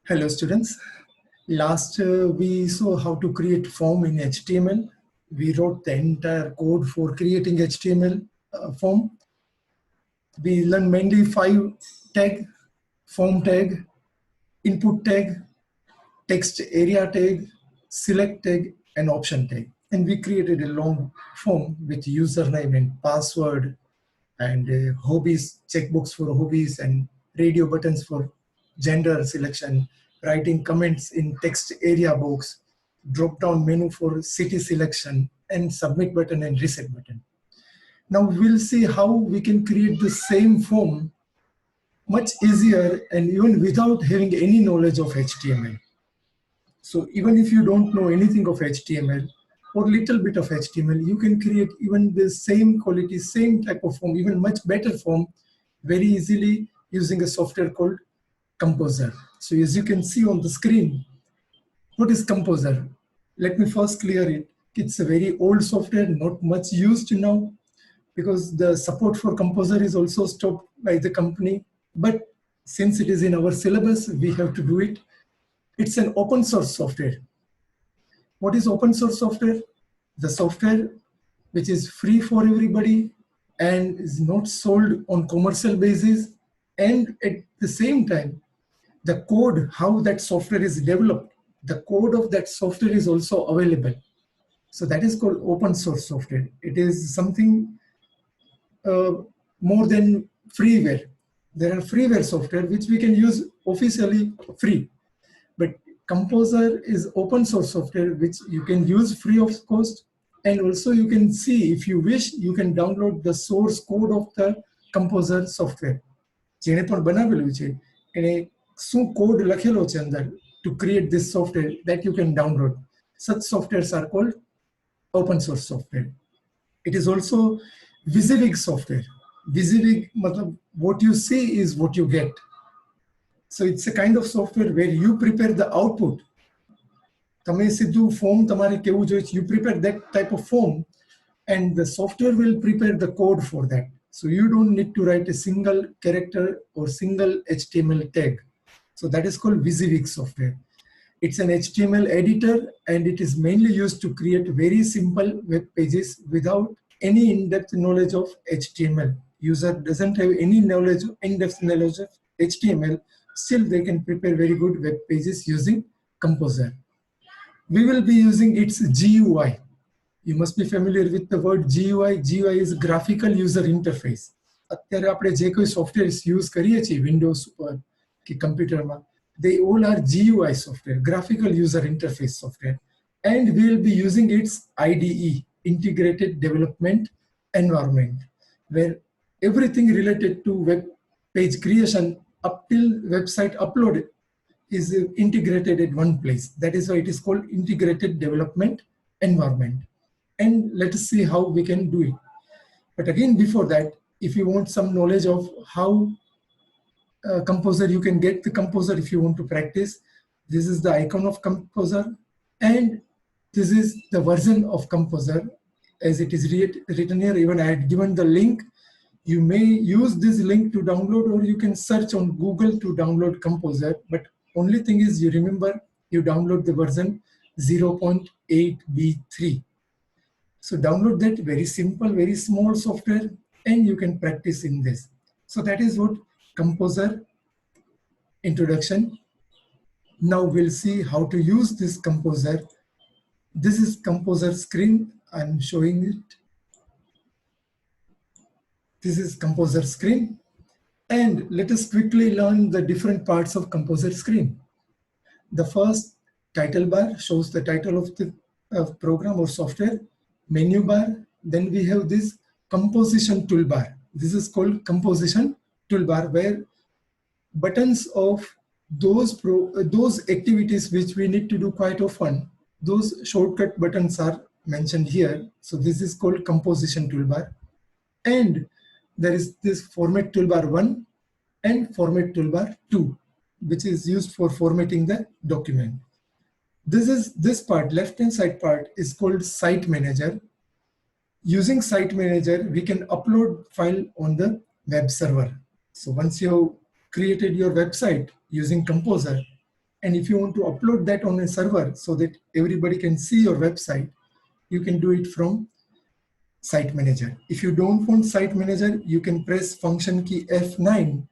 Hello students. Last we saw how to create form in HTML. We wrote the entire code for creating HTML form. We learned mainly 5 tag, form tag, input tag, text area tag, select tag, and option tag. And we created a long form with username and password and hobbies, checkbox for hobbies and radio buttons for gender selection, writing comments in text area box, drop down menu for city selection, and submit button and reset button. Now we'll see how we can create the same form much easier and even without having any knowledge of HTML. So even if you don't know anything of HTML or little bit of HTML, you can create even the same quality, same type of form, even much better form very easily using a software called Composer. So as you can see on the screen, what is Composer? Let me first clear it. It's a very old software, not much used now because the support for Composer is also stopped by the company. But since it is in our syllabus, we have to do it. It's an open source software. What is open source software? The software which is free for everybody and is not sold on commercial basis, and at the same time the code how that software is developed, the code of that software is also available. So that is called open source software. It is something uh, more than freeware. There are freeware software which we can use officially free, but Composer is open source software which you can use free of cost, and also you can see, if you wish, you can download the source code of the Composer software. જેણે પણ બનાવેલું છે એને શું code લખેલો છે અંદર to create this software that you can download. Such softwares are called open source software. It is also WYSIWYG software. WYSIWYG matlab what you see is what you get. So it's a kind of software where you prepare the output. તમે સીધું form તમારે કેવું જોઈએ, you prepare that type of form and the software will prepare the code for that. So you don't need to write a single character or single HTML tag. So that is called WYSIWYG software. It's an HTML editor and it is mainly used to create very simple web pages without any in-depth knowledge of HTML. User doesn't have any knowledge, in-depth knowledge of HTML, still they can prepare very good web pages using Composer. We will be using its GUI. You must be familiar with the word GUI. GUI is graphical user interface. અત્યારે આપણે જે કોઈ softwares use કરીએ છીએ Windows ઉપર કે કમ્પ્યુટરમાં, they all are GUI software, graphical user interface software, and we will be using its IDE, integrated development environment, where everything related to web page creation up till website upload is integrated at one place. That is why it is called integrated development environment. And let us see how we can do it. But again, before that, if you want some knowledge of how Composer, you can get the Composer if you want to practice. This is the icon of Composer, and this is the version of Composer as it is written here. Even I had given the link. You may use this link to download, or you can search on Google to download Composer. But only thing is, you remember, you download the version 0.8b3. So download that, very simple, very small software, and you can practice in this. So that is what Composer introduction. Now we'll see how to use this Composer. This is Composer screen. I'm showing it. This is Composer screen. And let us quickly learn the different parts of Composer screen. The first title bar shows the title of the program or software. Menu bar. Then we have this composition toolbar. This is called composition toolbar, where buttons of those activities which we need to do quite often, those shortcut buttons are mentioned here. So this is called composition toolbar. And there is this format toolbar 1 and format toolbar 2, which is used for formatting the document. This part, left hand side part, is called Site Manager. Using Site Manager, we can upload file on the web server. So once you created your website using Composer, And if you want to upload that on a server so that everybody can see your website, you can do it from Site Manager. If you don't want Site Manager, you can press function key F9.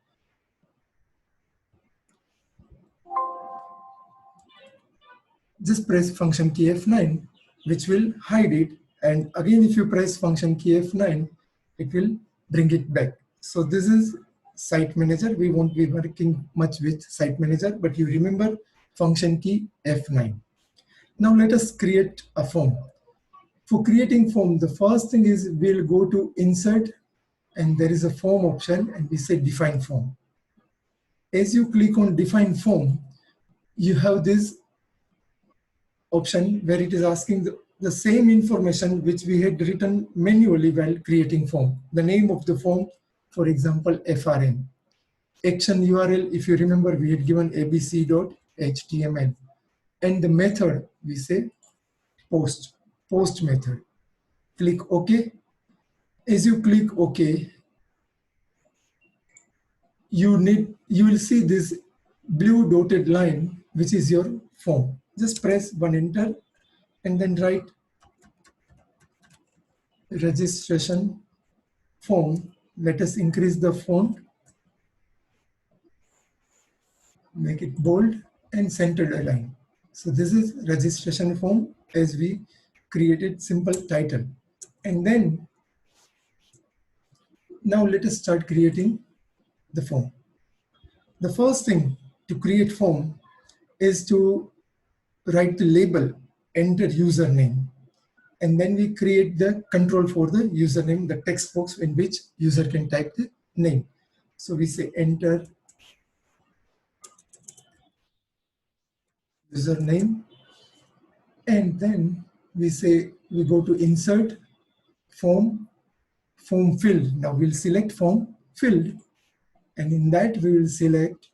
Just press function key F9, which will hide it. And again, if you press function key F9, it will bring it back. So this is Site Manager. We won't be working much with Site Manager, but you remember function key F9. Now let us create a form. For creating form, the first thing is we'll go to Insert, and there is a form option, and we say Define Form. As you click on Define Form, you have this option where it is asking the same information which we had written manually while creating form. The name of the form, for example, FRM. Action URL, if you remember, we had given abc.html. And the method, we say post method. Click OK. As you click OK, you will see this blue dotted line, which is your form. Just press one enter and then write registration form. Let us increase the font, make it bold and centered align. So this is registration form as we created simple title. And then now let us start creating the form. The first thing to create form is to write the label, enter username. And then we create the control for the username, the text box in which user can type the name. So we say enter username, and then we say we go to insert form field. Now we'll select form field, and in that we will select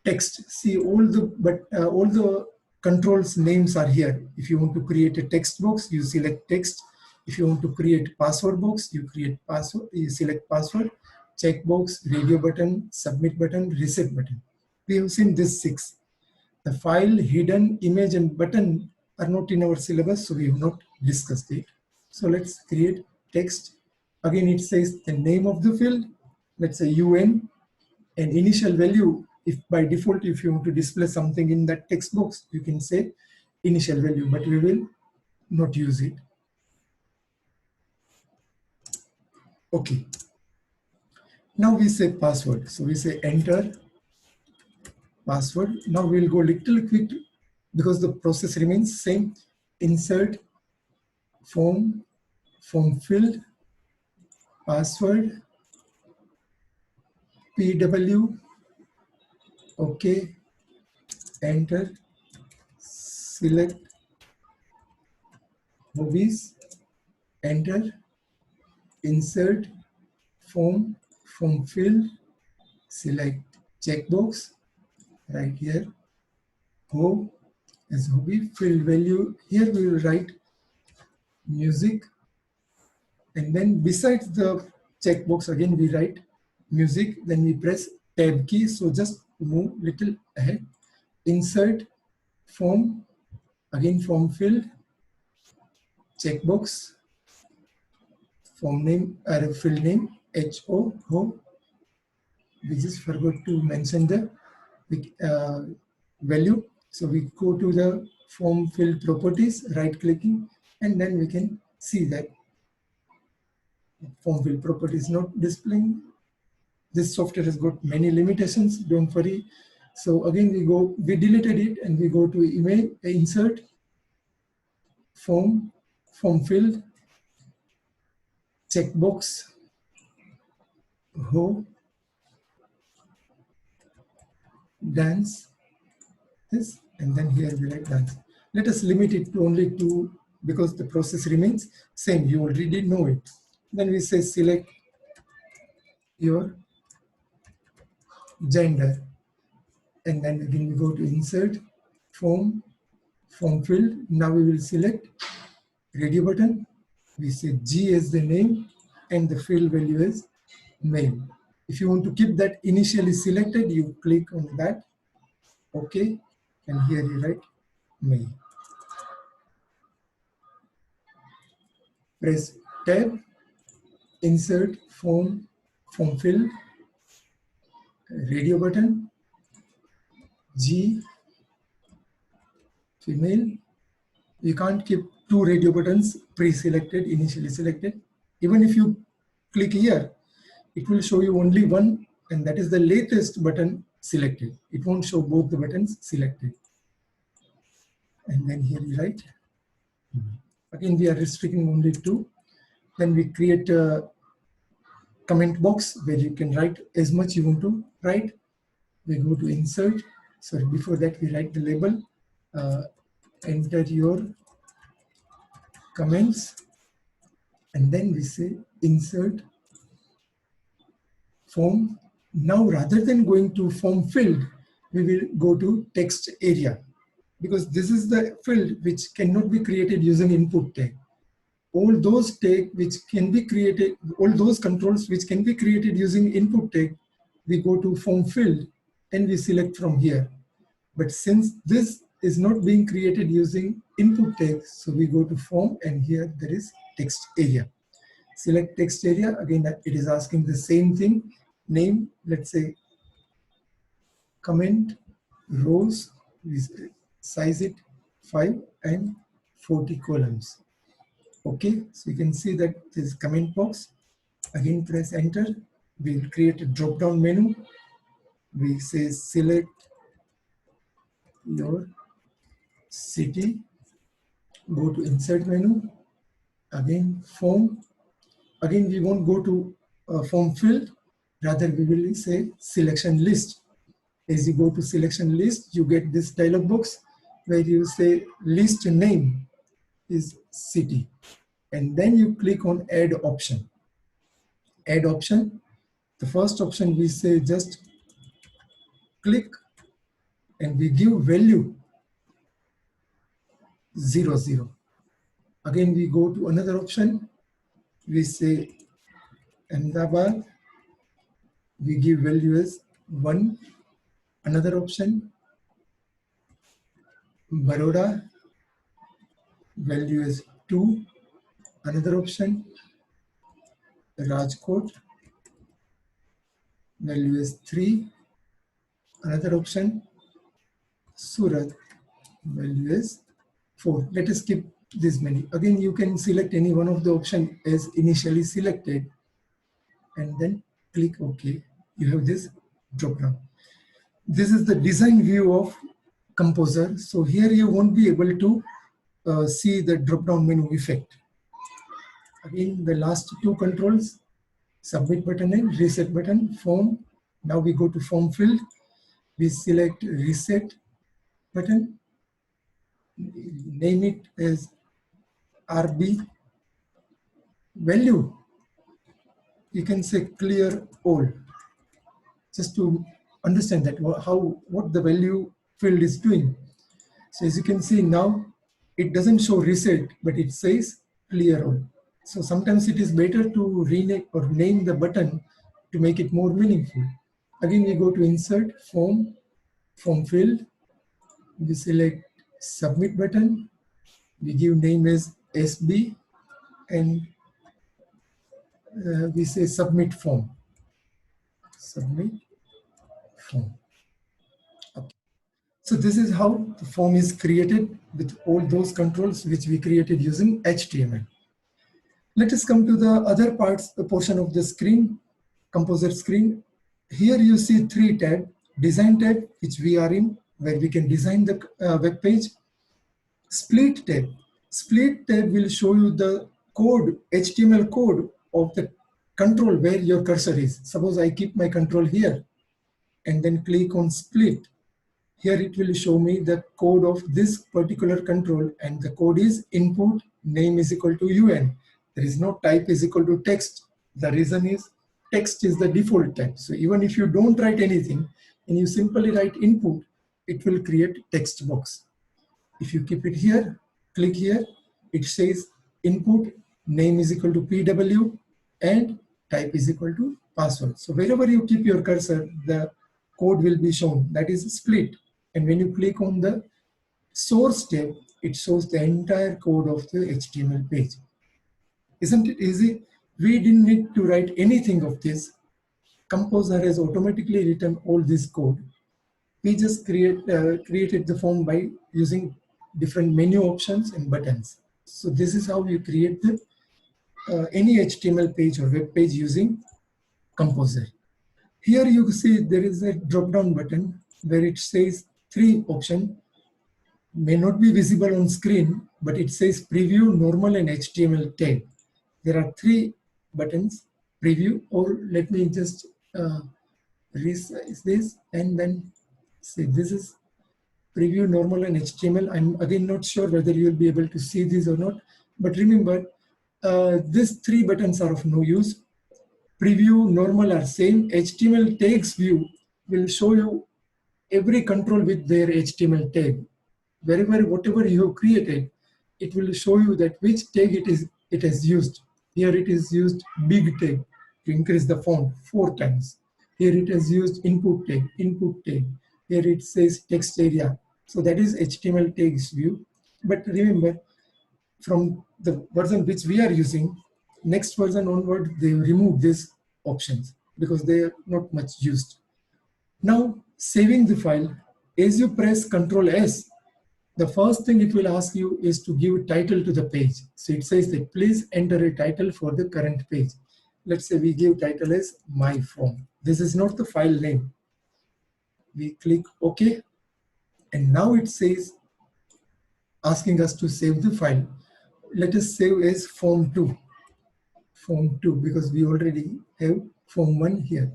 text. See, all the controls names are here. If you want to create a text box, you select text. If you want to create password box, you create password, you select password, checkbox, radio button, submit button, reset button. We have seen this 6. The file, hidden, image and button are not in our syllabus, so we have not discussed it. So let's create text. Again, it says the name of the field, let's say UN, and initial value. If by default, if you want to display something in that text box, you can say initial value, but we will not use it. Okay. Now we say password. So we say enter password. Now we'll go little quick because the process remains same. Insert form field, password, PW, okay, enter, select hobbies, enter, insert form field, select checkbox right here, ho as hobby, field value. Here we will write music, and then besides the checkbox again we write music. Then we press tab key. So just move little ahead. Insert form, again form field, checkbox, form name or field name ho. We just forgot to mention the value. So we go to the form field properties, right clicking, and then we can see that form field property is not displaying. This software has got many limitations, don't worry. So again we deleted it and we go to image, insert form field, checkbox, ho, dance, this, and then here we write dance. Let us limit it to only 2 because the process remains same. You already know it. Then we say select your gender, and then again we go to insert form field. Now we will select radio button. We say G as the name and the field value is male. If you want to keep that initially selected, you click on that. Okay. and here you write May. Press tab, insert form field, radio button, G, female. You can't keep two radio buttons pre-selected, initially selected. Even if you click here, it will show you only one, and that is the latest button selected. It won't show both the buttons selected. And then here you write. Again, we are restricting only two. Then we create a comment box where you can write as much you want to write. We go to insert. Sorry, before that we write the label. Enter your comments, and then we say insert form. Now, rather than going to form field, we will go to text area, because this is the field which cannot be created using input tag. All those tag which can be created, all those controls which can be created using input tag, we go to form field and we select from here. But since this is not being created using input tag, so we go to form, and here there is text area. Select text area. Again, it is asking the same thing. Name, let's say comment rows, we size it 5 and 40 columns. Okay, so you can see that this comment box. Again, press enter. We'll create a drop down menu. We say select your city, go to insert menu, again form. Again, we won't go to form field, rather we will say selection list. As you go to selection list, you get this dialog box where you say list name is city, and then you click on add option. Add option, the first option we say just click, and we give value 0, 0. Again, we go to another option. We say Ahmedabad. We give value as 1. Another option, Baroda. Value is 2. Another option, Rajkot. Value is 3. Another option, Surat. Value is 4. Let us keep this many. Again, you can select any one of the option as initially selected, and then click OK. You have this drop down. This is the design view of Composer. So here you won't be able to see the drop down menu effect. Again, the last two controls, submit button and reset button, form. Now we go to form field. We select reset button. Name it as RB. Value, you can say clear all, just to understand that what the value field is doing. So as you can see now, it doesn't show reset, but it says clear all. So sometimes it is better to rename or name the button to make it more meaningful. Again, we go to insert form field. We select submit button. We give name as SB, and we say submit form. Submit form. Okay. So this is how the form is created with all those controls which we created using HTML. Let us come to the other parts, the portion of the screen, Composer screen. Here you see 3 tabs. Design tab, which we are in, where we can design the web page. Split tab. Split tab will show you the code, HTML code of the control where your cursor is. Suppose I keep my control here and then click on split. Here it will show me the code of this particular control, and the code is input name is equal to UN. There is no type is equal to text. The reason is text is the default type. So even if you don't write anything and you simply write input, it will create text box. If you keep it here, click here, it says input name is equal to PW and type is equal to password. So wherever you keep your cursor, the code will be shown. That is split. And when you click on the source tab, it shows the entire code of the HTML page. Isn't it easy? We didn't need to write anything of this. Composer has automatically written all this code. We just created the form by using different menu options and buttons. So this is how you create the any HTML page or web page using Composer. Here you see there is a drop-down button where it says 3 options. May not be visible on screen, but it says preview, normal, and HTML tag. There are 3 buttons, preview, or let me just resize this and then say this is preview, normal, and HTML. I'm again not sure whether you will be able to see this or not, but remember these 3 buttons are of no use. Preview, normal are same. HTML tags view will show you every control with their HTML tag. Wherever, whatever you have created, it will show you that which tag it has used. Here it is used big tag to increase the font 4 times. Here it has used input tag. Here it says text area. So that is HTML tags view. But remember, from the version which we are using, next version onward, they remove these options because they are not much used. Now, saving the file, as you press Ctrl S, the first thing it will ask you is to give title to the page. So it says that please enter a title for the current page. Let's say we give title as my form. This is not the file name. We click OK, and now it says asking us to save the file. Let us save as form 2. Form 2 because we already have form 1 here.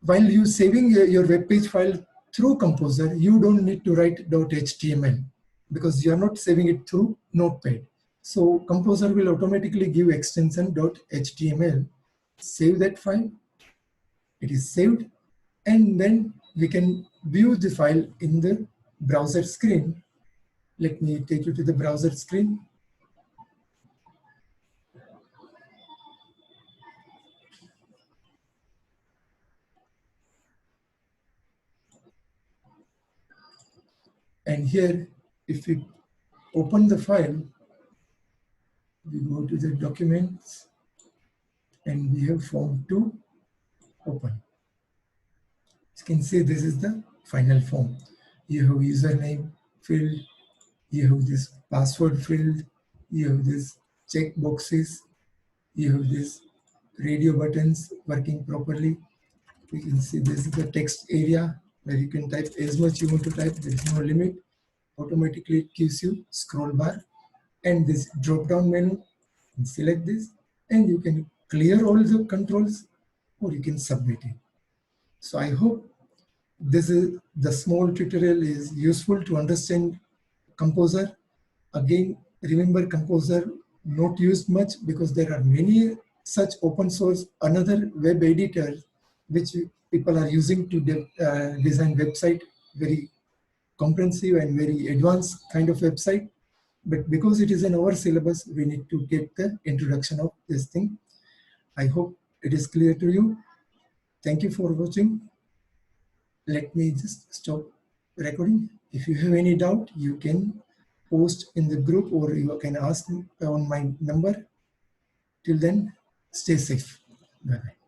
While you saving your web page file through Composer, you don't need to write .html because you are not saving it through Notepad. So Composer will automatically give extension .html. Save that file. It is saved, and then we can view the file in the browser screen. Let me take you to the browser screen. And here, if we open the file, we go to the documents and we have form 2 open. You can see this is the final form. You have username field, you have this password field, you have this check boxes, you have this radio buttons working properly. You can see this is the text area where you can type as much you want to type. There is no limit. Automatically it gives you scroll bar and this drop down menu. And select this and you can clear all the controls or you can submit it. So I hope this is the small tutorial is useful to understand Composer. Again, remember Composer not used much because there are many such open source another web editor which people are using to design website, very comprehensive and very advanced kind of website. But because it is in our syllabus, we need to get the introduction of this thing. I hope it is clear to you. Thank you for watching. Let me just stop recording. If you have any doubt, you can post in the group or you can ask on my number. Till then, stay safe. Bye-bye.